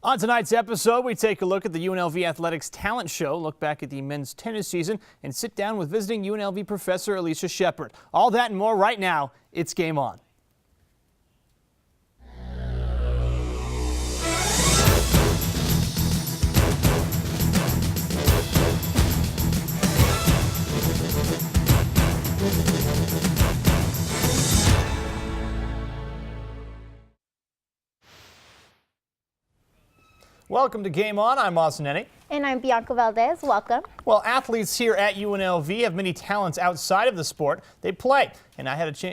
On tonight's episode, we take a look at the UNLV Athletics Talent Show, look back at the men's tennis season, and sit down with visiting UNLV professor Alicia Shepard. All that and more right now. It's Game On. Welcome to Game On. I'm Austin Nenny. And I'm Bianca Valdez. Welcome. Well, athletes here at UNLV have many talents outside of the sport they play, and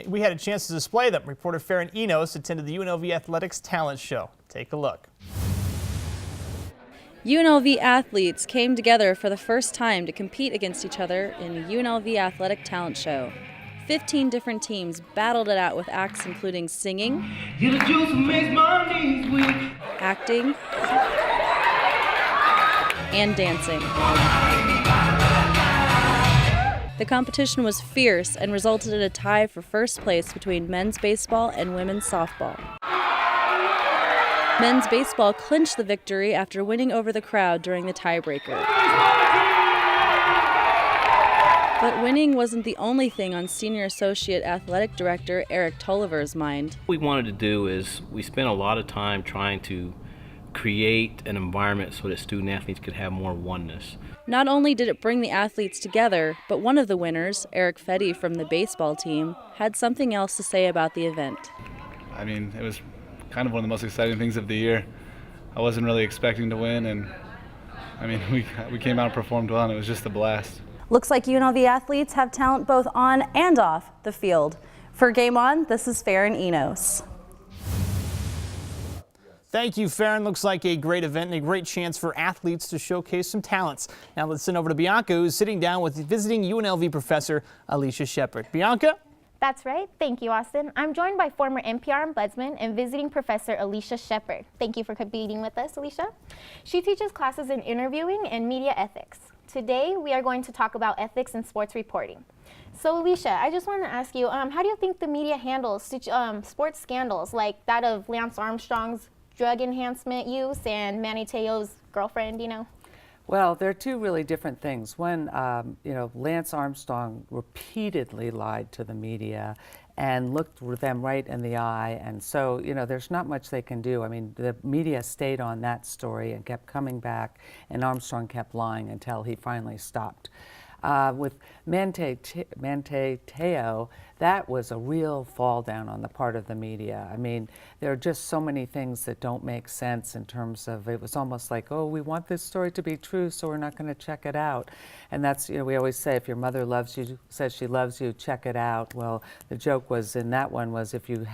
we had a chance to display them. Reporter Farron Enos attended the UNLV Athletics Talent Show. Take a look. UNLV athletes came together for the first time to compete against each other in the UNLV Athletic Talent Show. 15 different teams battled it out with acts including singing, acting, and dancing. The competition was fierce and resulted in a tie for first place between men's baseball and women's softball. Men's baseball clinched the victory after winning over the crowd during the tiebreaker. But winning wasn't the only thing on Senior Associate Athletic Director Eric Tolliver's mind. What we wanted to do is we spent a lot of time trying to create an environment so that student athletes could have more oneness. Not only did it bring the athletes together, but one of the winners, Eric Fetty from the baseball team, had something else to say about the event. I mean, it was kind of one of the most exciting things of the year. I wasn't really expecting to win, and I mean, we came out and performed well, and it was just a blast. Looks like UNLV athletes have talent both on and off the field. For Game On, this is Farron Enos. Thank you, Farron. Looks like a great event and a great chance for athletes to showcase some talents. Now let's send over to Bianca, who's sitting down with visiting UNLV professor Alicia Shepard. Bianca? That's right. Thank you, Austin. I'm joined by former NPR ombudsman and visiting professor Alicia Shepard. Thank you for being with us, Alicia. She teaches classes in interviewing and media ethics. Today, we are going to talk about ethics in sports reporting. So, Alicia, I just want to ask you, how do you think the media handles sports scandals like that of Lance Armstrong's drug enhancement use and Manny Te'o's girlfriend, Well, they're two really different things. One, Lance Armstrong repeatedly lied to the media and looked them right in the eye. And so, there's not much they can do. I mean, the media stayed on that story and kept coming back, and Armstrong kept lying until he finally stopped. With Manny Te'o, that was a real fall down on the part of the media. I mean, there are just so many things that don't make sense in terms of, it was almost like, oh, we want this story to be true, so we're not going to check it out. And that's, we always say, if your mother loves you, says she loves you, check it out. Well, the joke was in that one was, if you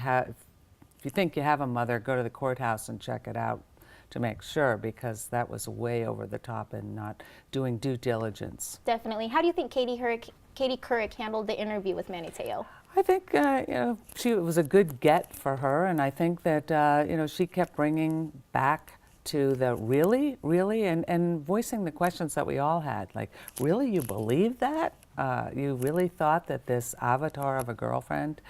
think you have a mother, go to the courthouse and check it out to make sure, because that was way over the top and not doing due diligence. Definitely. How do you think Katie Couric handled the interview with Manny Te'o? I think it was a good get for her, and I think that she kept bringing back to the really, and voicing the questions that we all had, like, really, you believe that? You really thought that this avatar of a girlfriend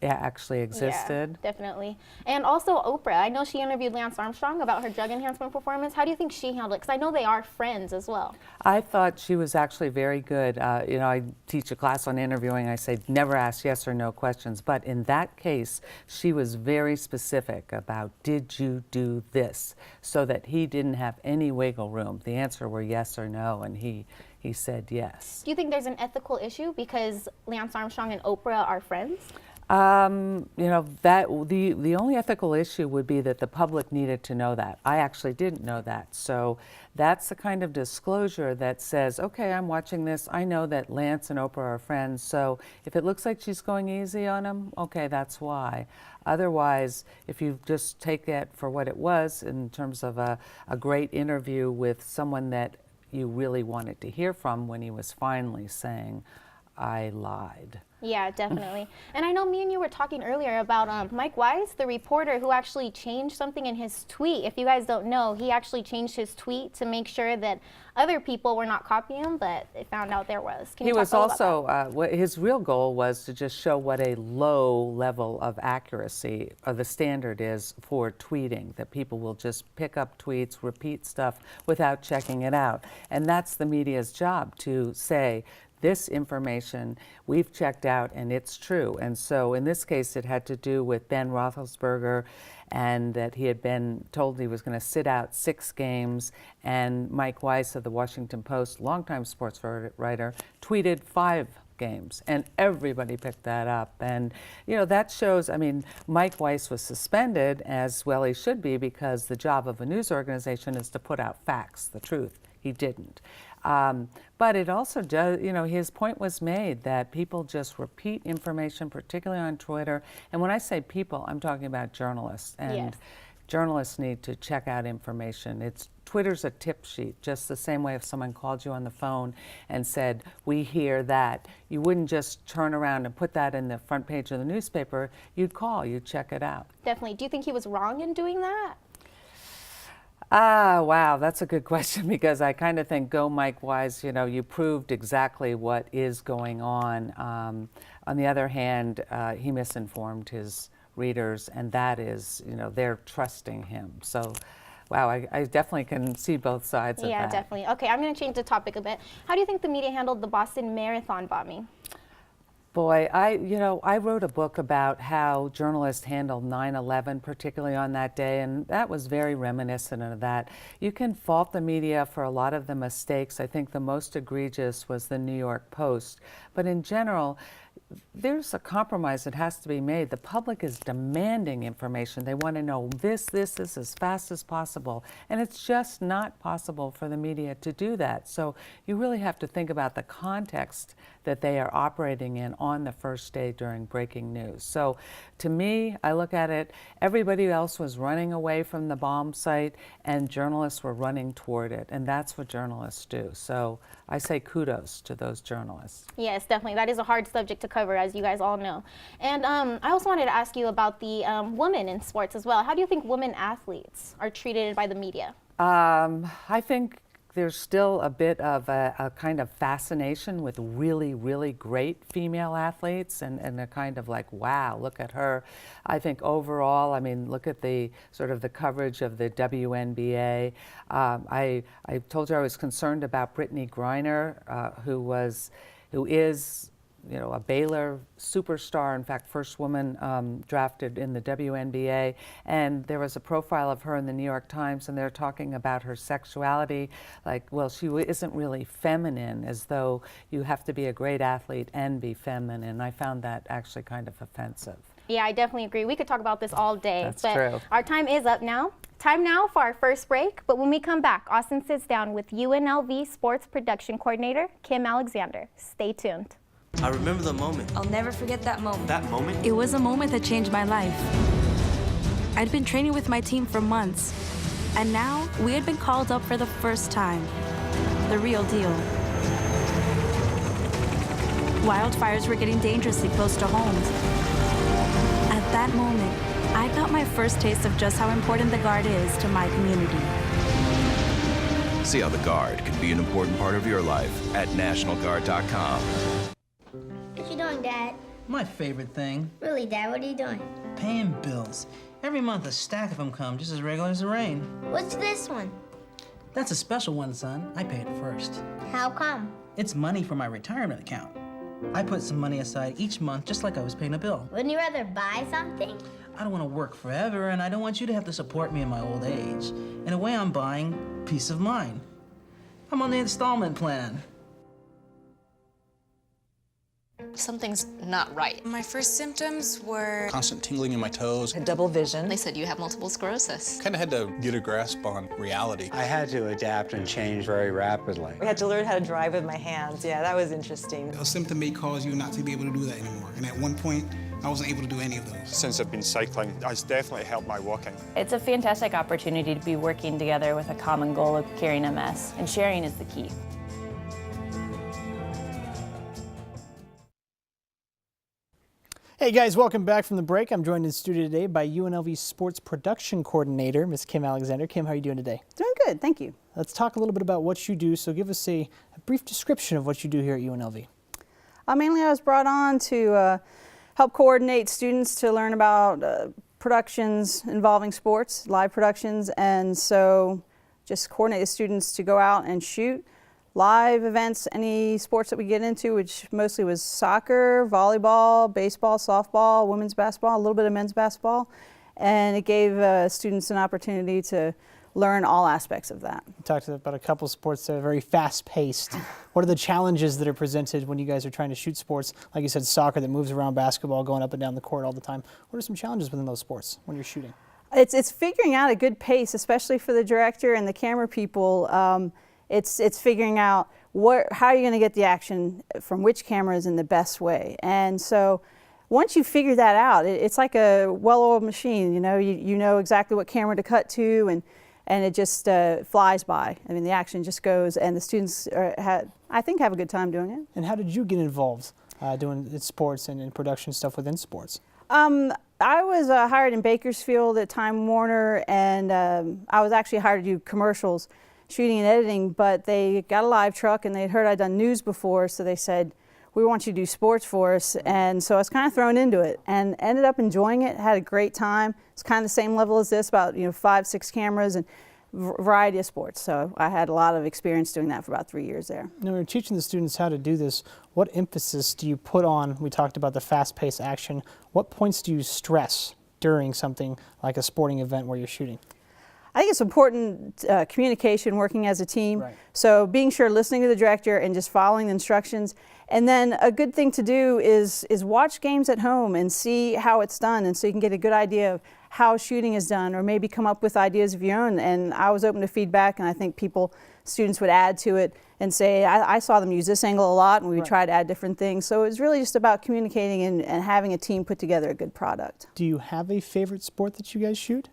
actually existed? Yeah, definitely. And also Oprah. I know she interviewed Lance Armstrong about her drug enhancement performance. How do you think she handled it? Because I know they are friends as well. I thought she was actually very good. I teach a class on interviewing. I say never ask yes or no questions. But in that case, she was very specific about, did you do this? So that he didn't have any wiggle room. The answer were yes or no, and he said yes. Do you think there's an ethical issue because Lance Armstrong and Oprah are friends? That the only ethical issue would be that the public needed to know that. I actually didn't know that. So that's the kind of disclosure that says, okay, I'm watching this. I know that Lance and Oprah are friends. So if it looks like she's going easy on him, okay, that's why. Otherwise, if you just take it for what it was in terms of a great interview with someone that you really wanted to hear from when he was finally saying, I lied. Yeah, definitely. And I know me and you were talking earlier about Mike Weiss, the reporter who actually changed something in his tweet. If you guys don't know, he actually changed his tweet to make sure that other people were not copying him, but they found out there was. Can you He talk was a little about also, his real goal was to just show what a low level of accuracy the standard is for tweeting, that people will just pick up tweets, repeat stuff without checking it out. And that's the media's job, to say, this information we've checked out and it's true. And so in this case, it had to do with Ben Roethlisberger, and that he had been told he was going to sit out 6 games. And Mike Weiss of the Washington Post, longtime sports writer, tweeted 5 games, and everybody picked that up. And you know, that shows, I mean, Mike Weiss was suspended, as well he should be, because the job of a news organization is to put out facts, the truth. He didn't. But it also does, you know, his point was made that people just repeat information, particularly on Twitter. And when I say people, I'm talking about journalists. And Yes. journalists need to check out information. Twitter's a tip sheet, just the same way if someone called you on the phone and said, we hear that, you wouldn't just turn around and put that in the front page of the newspaper. You'd call, you'd check it out. Definitely. Do you think he was wrong in doing that? Wow, that's a good question, because I kind of think, go Mike Weiss, you know, you proved exactly what is going on. On the other hand, he misinformed his readers, and that is, you know, they're trusting him. So, wow, I definitely can see both sides of that. Yeah, definitely. Okay, I'm going to change the topic a bit. How do you think the media handled the Boston Marathon bombing? Boy, I wrote a book about how journalists handled 9/11, particularly on that day, and that was very reminiscent of that. You can fault the media for a lot of the mistakes. I think the most egregious was the New York Post. But in general, there's a compromise that has to be made. The public is demanding information. They want to know this as fast as possible. And it's just not possible for the media to do that. So you really have to think about the context that they are operating in on the first day during breaking news. So to me, I look at it, everybody else was running away from the bomb site and journalists were running toward it. And that's what journalists do. So I say kudos to those journalists. Yes, definitely. That is a hard subject to cover, as you guys all know. And I also wanted to ask you about the women in sports as well. How do you think women athletes are treated by the media? I think there's still a bit of a kind of fascination with really, really great female athletes, and they're kind of like, wow, look at her. I think overall, I mean, look at the sort of the coverage of the WNBA. I told you I was concerned about Brittany Griner, who is, you know, a Baylor superstar, in fact, first woman drafted in the WNBA. And there was a profile of her in the New York Times, and they're talking about her sexuality, like, well, she isn't really feminine, as though you have to be a great athlete and be feminine. I found that actually kind of offensive. Yeah, I definitely agree. We could talk about this all day. That's but true. Our time is up now. Time now for our first break. But when we come back, Austin sits down with UNLV Sports Production Coordinator Kim Alexander. Stay tuned. I remember the moment. I'll never forget that moment. That moment? It was a moment that changed my life. I'd been training with my team for months, and now we had been called up for the first time. The real deal. Wildfires were getting dangerously close to homes. At that moment, I got my first taste of just how important the Guard is to my community. See how the Guard can be an important part of your life at NationalGuard.com. What you doing, Dad? My favorite thing. Really, Dad? What are you doing? Paying bills. Every month a stack of them come, just as regular as the rain. What's this one? That's a special one, son. I pay it first. How come? It's money for my retirement account. I put some money aside each month, just like I was paying a bill. Wouldn't you rather buy something? I don't want to work forever, and I don't want you to have to support me in my old age. In a way, I'm buying peace of mind. I'm on the installment plan. Something's not right. My first symptoms were constant tingling in my toes. Double vision. They said you have multiple sclerosis. Kind of had to get a grasp on reality. I had to adapt and change very rapidly. I had to learn how to drive with my hands. Yeah, that was interesting. A symptom may cause you not to be able to do that anymore. And at one point, I wasn't able to do any of those. Since I've been cycling, it's definitely helped my walking. It's a fantastic opportunity to be working together with a common goal of curing MS, and sharing is the key. Hey guys, welcome back from the break. I'm joined in studio today by UNLV Sports Production Coordinator, Ms. Kim Alexander. Kim, how are you doing today? Doing good, thank you. Let's talk a little bit about what you do. So give us a brief description of what you do here at UNLV. Mainly I was brought on to help coordinate students to learn about productions involving sports, live productions, and so just coordinate the students to go out and shoot live events, any sports that we get into, which mostly was soccer, volleyball, baseball, softball, women's basketball, a little bit of men's basketball, and it gave students an opportunity to learn all aspects of that. You talked about a couple sports that are very fast-paced. What are the challenges that are presented when you guys are trying to shoot sports? Like you said, soccer that moves around basketball, going up and down the court all the time. What are some challenges within those sports when you're shooting? It's figuring out a good pace, especially for the director and the camera people. It's figuring out how you're going to get the action from which cameras in the best way. And so once you figure that out, it's like a well-oiled machine. You know exactly what camera to cut to, and it just flies by. I mean, the action just goes, and the students I think have a good time doing it. And how did you get involved doing sports and production stuff within sports? I was hired in Bakersfield at Time Warner, and I was actually hired to do commercials, shooting and editing, but they got a live truck and they'd heard I'd done news before, so they said, we want you to do sports for us. And so I was kind of thrown into it and ended up enjoying it, had a great time. It's kind of the same level as this, about 5-6 cameras and variety of sports. So I had a lot of experience doing that for about 3 years there. Now, when you're teaching the students how to do this, what emphasis do you put on, we talked about the fast-paced action, what points do you stress during something like a sporting event where you're shooting? I think it's important communication, working as a team. Right. So being sure, listening to the director and just following the instructions. And then a good thing to do is watch games at home and see how it's done, and so you can get a good idea of how shooting is done, or maybe come up with ideas of your own. And I was open to feedback, and I think students would add to it and say, I saw them use this angle a lot, and we would try to add different things. So it was really just about communicating and having a team put together a good product. Do you have a favorite sport that you guys shoot?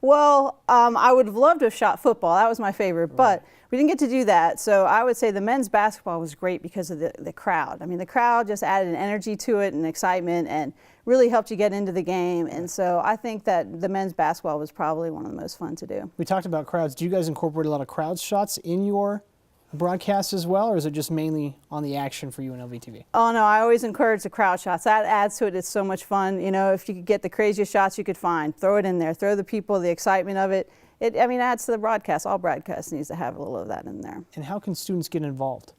Well, I would have loved to have shot football. That was my favorite, but we didn't get to do that. So I would say the men's basketball was great because of the crowd. I mean, the crowd just added an energy to it and excitement and really helped you get into the game. And so I think that the men's basketball was probably one of the most fun to do. We talked about crowds. Do you guys incorporate a lot of crowd shots in your broadcast as well, or is it just mainly on the action for UNLV TV? Oh no, I always encourage the crowd shots. That adds to it. It's so much fun. If you could get the craziest shots you could find, throw it in there. Throw the people, the excitement of it. It adds to the broadcast. All broadcast needs to have a little of that in there. And how can students get involved?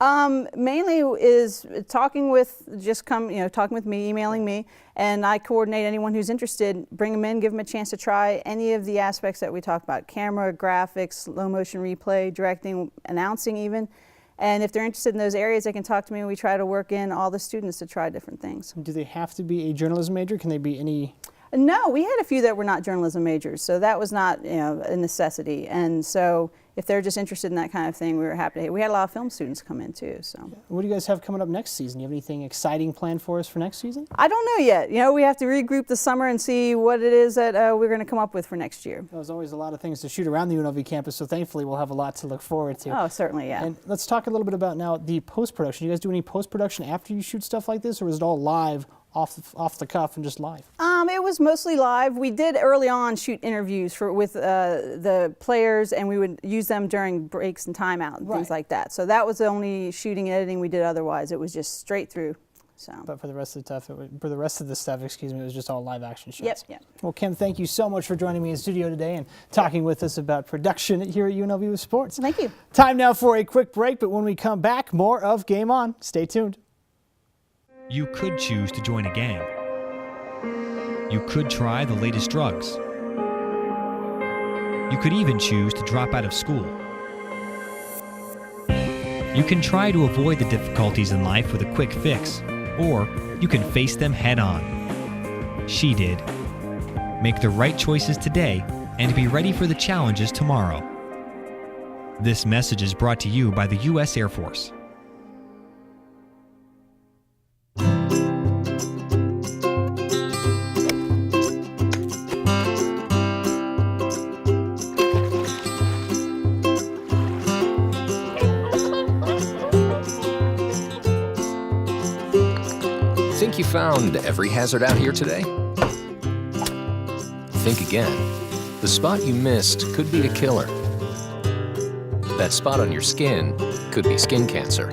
Mainly is talking with me, emailing me, and I coordinate anyone who's interested, bring them in, give them a chance to try any of the aspects that we talk about: camera, graphics, slow motion replay, directing, announcing even. And if they're interested in those areas, they can talk to me, and we try to work in all the students to try different things. Do they have to be a journalism major? Can they be any? No, we had a few that were not journalism majors, so that was not a necessity. And so if they're just interested in that kind of thing, we were happy to. We had a lot of film students come in too. So what do you guys have coming up next season? Do you have anything exciting planned for us for next season? I don't know yet. We have to regroup this summer and see what it is that we're going to come up with for next year. There's always a lot of things to shoot around the UNLV campus, so thankfully we'll have a lot to look forward to. Oh, certainly, yeah. And let's talk a little bit about now the post-production. You guys do any post-production after you shoot stuff like this, or is it all live, off the cuff and just live? It was mostly live. We did early on shoot interviews with the players, and we would use them during breaks and timeout and things like that. So that was the only shooting and editing we did. Otherwise, it was just straight through. So. But for the rest of the stuff, it was just all live action shots. Yep. Well, Kim, thank you so much for joining me in studio today and talking with us about production here at UNLV with Sports. Thank you. Time now for a quick break, but when we come back, more of Game On. Stay tuned. You could choose to join a gang. You could try the latest drugs. You could even choose to drop out of school. You can try to avoid the difficulties in life with a quick fix, or you can face them head on. She did. Make the right choices today and be ready for the challenges tomorrow. This message is brought to you by the U.S. Air Force. Think you found every hazard out here today? Think again. The spot you missed could be a killer. That spot on your skin could be skin cancer.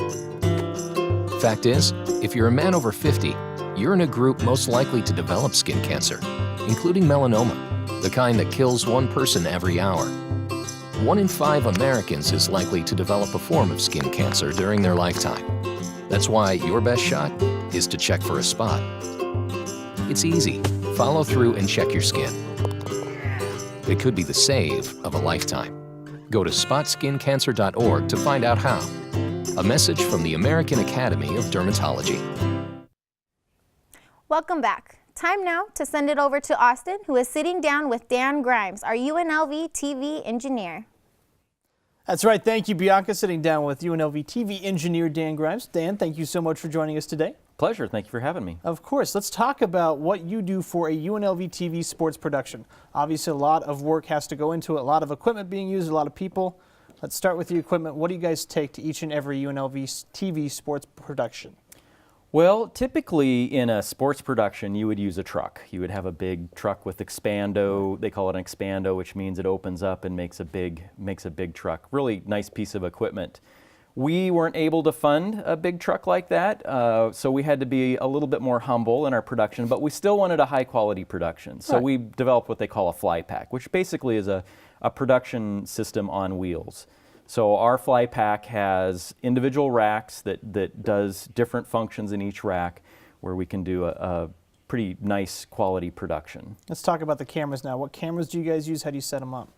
Fact is, if you're a man over 50, you're in a group most likely to develop skin cancer, including melanoma, the kind that kills one person every hour. 1 in 5 Americans is likely to develop a form of skin cancer during their lifetime. That's why your best shot is to check for a spot. It's easy. Follow through and check your skin. It could be the save of a lifetime. Go to spotskincancer.org to find out how. A message from the American Academy of Dermatology. Welcome back. Time now to send it over to Austin, who is sitting down with Dan Grimes, our UNLV TV engineer. That's right. Thank you, Bianca. Sitting down with UNLV TV engineer Dan Grimes. Dan, thank you so much for joining us today. Pleasure. Thank you for having me. Of course. Let's talk about what you do for a UNLV TV sports production. Obviously, a lot of work has to go into it, a lot of equipment being used, a lot of people. Let's start with the equipment. What do you guys take to each and every UNLV TV sports production? Well, typically in a sports production, you would use a truck. You would have a big truck with expando. They call it an expando, which means it opens up and makes a big truck. Really nice piece of equipment. We weren't able to fund a big truck like that, so we had to be a little bit more humble in our production, but we still wanted a high quality production. So we developed what they call a fly pack, which basically is a production system on wheels. So our fly pack has individual racks that does different functions in each rack, where we can do a pretty nice quality production. Let's talk about the cameras now. What cameras do you guys use? How do you set them up?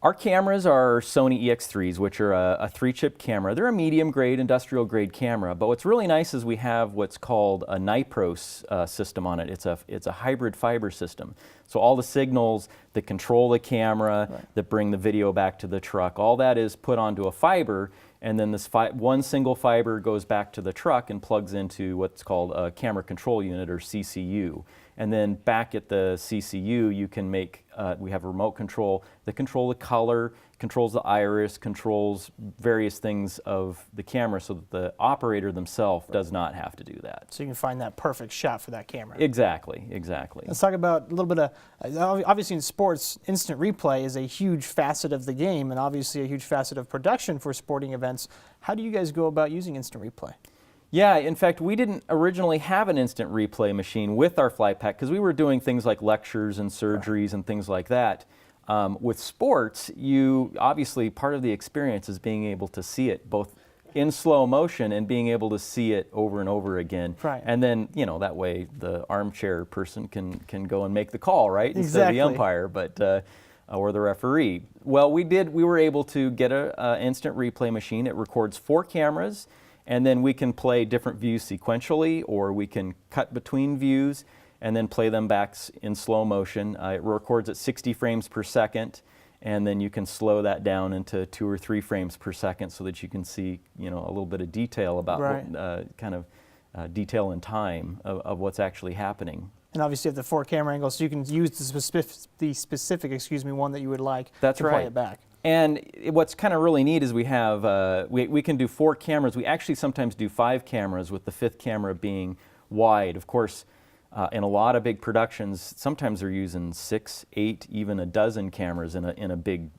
Our cameras are Sony EX3s, which are a 3-chip camera. They're a medium-grade, industrial-grade camera, but what's really nice is we have what's called a Nipros system on it. It's a hybrid fiber system. So all the signals that control the camera, that bring the video back to the truck, all that is put onto a fiber, and then this one single fiber goes back to the truck and plugs into what's called a camera control unit, or CCU. And then back at the CCU, you can make, we have a remote control that controls the color, controls the iris, controls various things of the camera, so that the operator themselves does not have to do that. So you can find that perfect shot for that camera. Exactly, exactly. Let's talk about a little bit of, obviously in sports, instant replay is a huge facet of the game and obviously a huge facet of production for sporting events. How do you guys go about using instant replay? Yeah, in fact, we didn't originally have an instant replay machine with our fly pack because we were doing things like lectures and surgeries and things like that. With sports, obviously part of the experience is being able to see it both in slow motion and being able to see it over and over again. Right. And then, that way the armchair person can go and make the call, right? Instead Exactly. of the umpire, but or the referee. Well, we were able to get an instant replay machine. It records 4 cameras. And then we can play different views sequentially, or we can cut between views and then play them back in slow motion. It records at 60 frames per second, and then you can slow that down into 2 or 3 frames per second so that you can see, a little bit of detail about detail and time of what's actually happening. And obviously you have the 4 camera angles, so you can use the specific one that you would like to play it back. And what's kind of really neat is we have, we can do 4 cameras. We actually sometimes do 5 cameras, with the 5th camera being wide. Of course, in a lot of big productions, sometimes they're using 6, 8, even a dozen cameras in a big,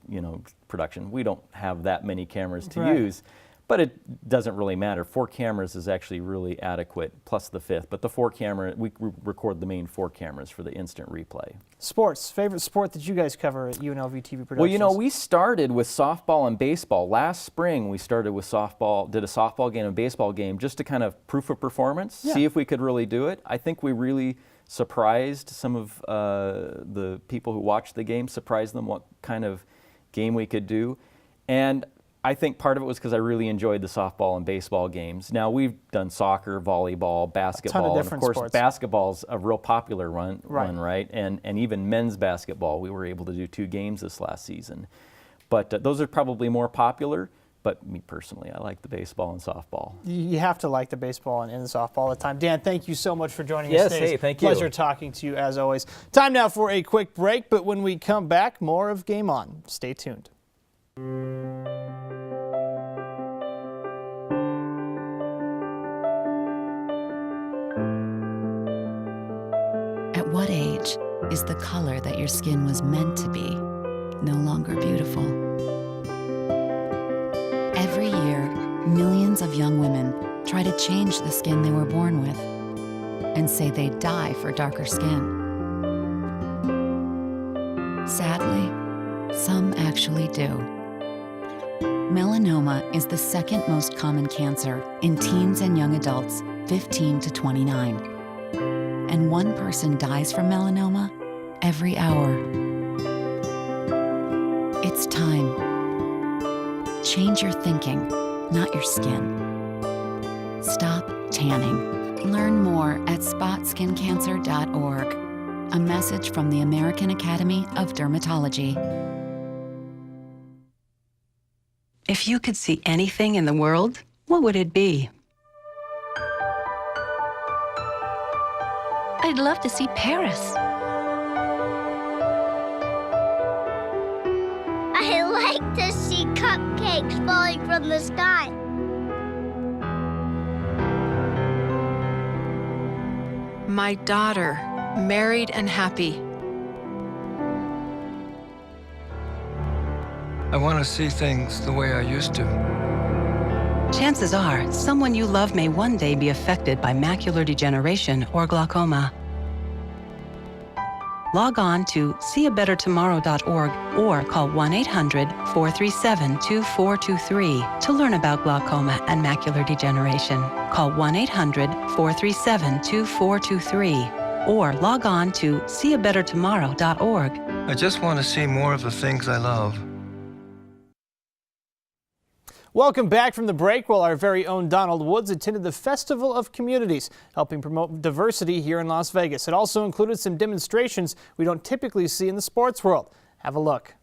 production. We don't have that many cameras to use, but it doesn't really matter. 4 cameras is actually really adequate, plus the 5th. But the 4 camera, we record the main 4 cameras for the instant replay. Sports, favorite sport that you guys cover at UNLV TV Productions? Well, we started with softball and baseball. Last spring, we started with softball, did a softball game and a baseball game just to kind of proof of performance, see if we could really do it. I think we really surprised some of the people who watched the game, surprised them what kind of game we could do. And I think part of it was because I really enjoyed the softball and baseball games. Now, we've done soccer, volleyball, basketball, and of course, basketball's a real popular one, right? And even men's basketball, we were able to do 2 games this last season. But those are probably more popular. But me personally, I like the baseball and softball. You have to like the baseball and the softball all the time. Dan, thank you so much for joining us today. Yes, hey, thank you. Pleasure talking to you as always. Time now for a quick break, but when we come back, more of Game On. Stay tuned. what age is the color that your skin was meant to be no longer beautiful? Every year, millions of young women try to change the skin they were born with and say they'd die for darker skin. Sadly, some actually do. Melanoma is the second most common cancer in teens and young adults 15 to 29. And one person dies from melanoma every hour. It's time. Change your thinking, not your skin. Stop tanning. Learn more at spotSkinCancer.org. A message from the American Academy of Dermatology. If you could see anything in the world, what would it be? I'd love to see Paris. I like to see cupcakes falling from the sky. My daughter, married and happy. I want to see things the way I used to. Chances are, someone you love may one day be affected by macular degeneration or glaucoma. Log on to seeabettertomorrow.org or call 1-800-437-2423 to learn about glaucoma and macular degeneration. Call 1-800-437-2423 or log on to seeabettertomorrow.org. I just want to see more of the things I love. Welcome back from the break. Well, our very own Donald Woods attended the Festival of Communities, helping promote diversity here in Las Vegas. It also included some demonstrations we don't typically see in the sports world. Have a look.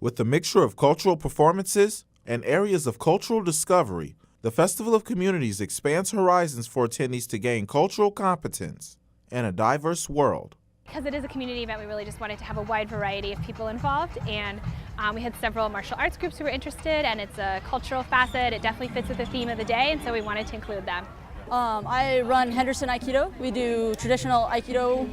With a mixture of cultural performances and areas of cultural discovery, the Festival of Communities expands horizons for attendees to gain cultural competence in a diverse world. Because it is a community event, we really just wanted to have a wide variety of people involved, and we had several martial arts groups who were interested, and it's a cultural facet. It definitely fits with the theme of the day, and so we wanted to include them. I run Henderson Aikido. We do traditional Aikido.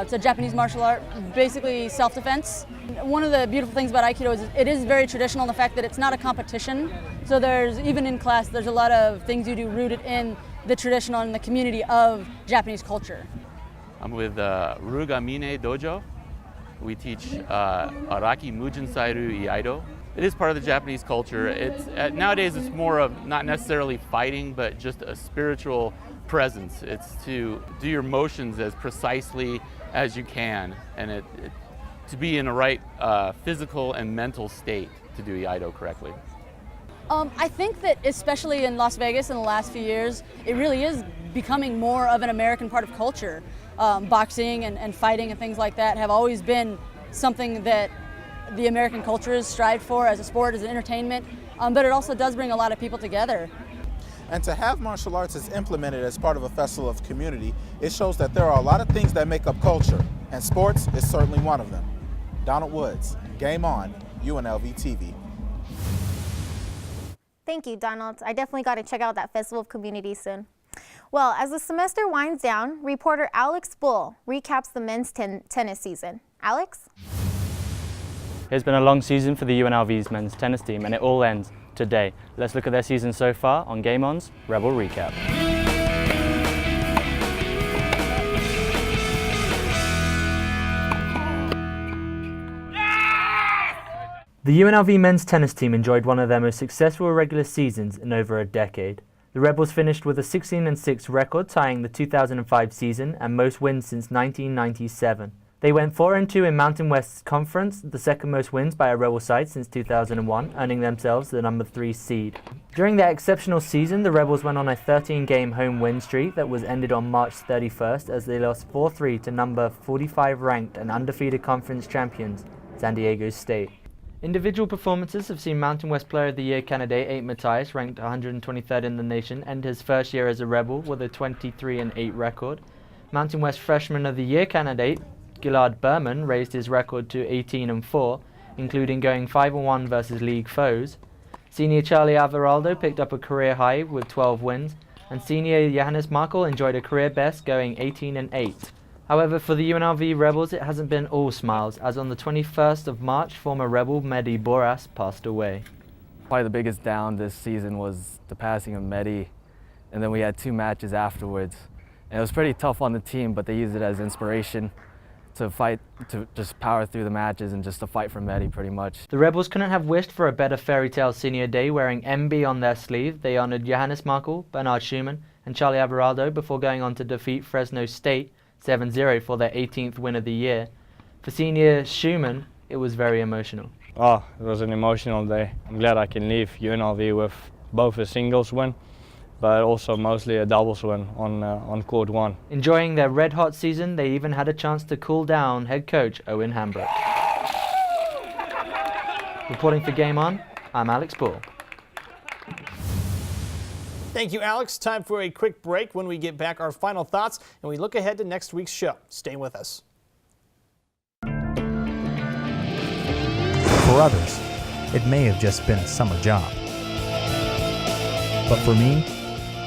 It's a Japanese martial art, basically self-defense. One of the beautiful things about Aikido is it is very traditional in the fact that it's not a competition. So even in class, there's a lot of things you do rooted in the traditional and the community of Japanese culture. I'm with Rugamine Dojo. We teach Araki Mujinsairu Iaido. It is part of the Japanese culture. Nowadays it's more of not necessarily fighting, but just a spiritual presence. It's to do your motions as precisely as you can, and to be in a right physical and mental state to do Iaido correctly. I think that especially in Las Vegas in the last few years, it really is becoming more of an American part of culture. Boxing and fighting and things like that have always been something that the American culture has strived for as a sport, as an entertainment, but it also does bring a lot of people together. And to have martial arts is implemented as part of a festival of community, it shows that there are a lot of things that make up culture, and sports is certainly one of them. Donald Woods, Game On, UNLV TV. Thank you, Donald. I definitely got to check out that Festival of Communities soon. Well, as the semester winds down, reporter Alex Bull recaps the men's tennis season. Alex? It's been a long season for the UNLV's men's tennis team, and it all ends today. Let's look at their season so far on Game On's Rebel Recap. The UNLV men's tennis team enjoyed one of their most successful regular seasons in over a decade. The Rebels finished with a 16-6 record, tying the 2005 season and most wins since 1997. They went 4-2 in Mountain West's conference, the second most wins by a Rebel side since 2001, earning themselves the number 3 seed. During their exceptional season, the Rebels went on a 13-game home win streak that was ended on March 31st as they lost 4-3 to number 45 ranked and undefeated conference champions, San Diego State. Individual performances have seen Mountain West Player of the Year candidate Ate Matthias, ranked 123rd in the nation, end his first year as a Rebel with a 23-8 record. Mountain West Freshman of the Year candidate Gillard Berman raised his record to 18-4, including going 5-1 versus league foes. Senior Charlie Alvarado picked up a career high with 12 wins, and senior Johannes Markel enjoyed a career best going 18-8. However, for the UNLV Rebels, it hasn't been all smiles, as on the 21st of March, former Rebel Mehdi Boras passed away. Probably the biggest down this season was the passing of Mehdi, and then we had 2 matches afterwards. And it was pretty tough on the team, but they used it as inspiration to fight, to just power through the matches and just to fight for Mehdi pretty much. The Rebels couldn't have wished for a better fairy tale senior day. Wearing MB on their sleeve, they honored Johannes Markel, Bernard Schumann, and Charlie Alvarado before going on to defeat Fresno State 7-0 for their 18th win of the year. For senior Schumann, it was very emotional. Oh, it was an emotional day. I'm glad I can leave UNLV with both a singles win, but also mostly a doubles win on court 1. Enjoying their red-hot season, they even had a chance to cool down head coach Owen Hambrook. Reporting for Game On, I'm Alex Bull. Thank you, Alex. Time for a quick break. When we get back, our final thoughts, and we look ahead to next week's show. Stay with us. For others, it may have just been a summer job. But for me,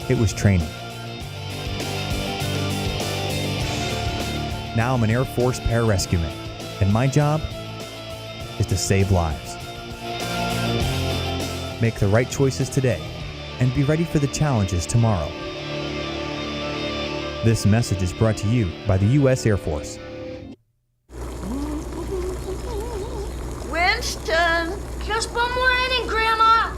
it was training. Now I'm an Air Force pararescueman, and my job is to save lives. Make the right choices today and be ready for the challenges tomorrow. This message is brought to you by the U.S. Air Force. Winston, just one more inning, Grandma.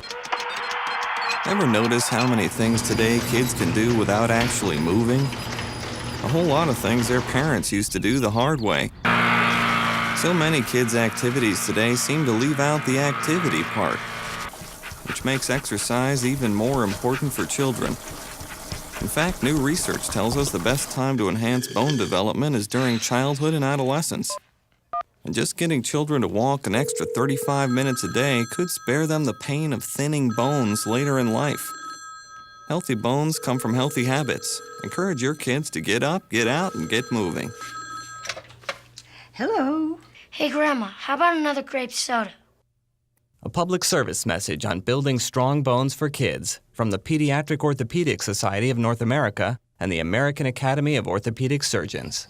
Ever notice how many things today kids can do without actually moving? A whole lot of things their parents used to do the hard way. So many kids' activities today seem to leave out the activity part, which makes exercise even more important for children. In fact, new research tells us the best time to enhance bone development is during childhood and adolescence. And just getting children to walk an extra 35 minutes a day could spare them the pain of thinning bones later in life. Healthy bones come from healthy habits. Encourage your kids to get up, get out, and get moving. Hello. Hey, Grandma, how about another grape soda? A public service message on building strong bones for kids from the Pediatric Orthopedic Society of North America and the American Academy of Orthopedic Surgeons.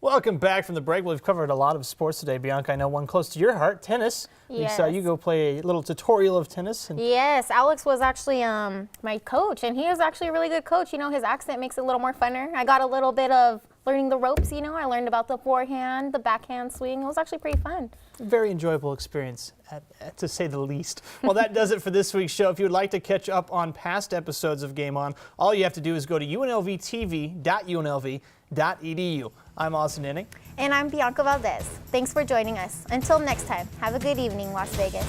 Welcome back from the break. We've covered a lot of sports today. Bianca, I know one close to your heart, tennis. We saw you go play a little tutorial of tennis. And yes, Alex was actually my coach, and he is actually a really good coach. You know, his accent makes it a little more funner. I got a little bit of learning the ropes, you know. I learned about the forehand, the backhand swing. It was actually pretty fun. Very enjoyable experience, to say the least. Well, that does it for this week's show. If you would like to catch up on past episodes of Game On, all you have to do is go to unlvtv.unlv.edu. I'm Austin Inning. And I'm Bianca Valdez. Thanks for joining us. Until next time, have a good evening, Las Vegas.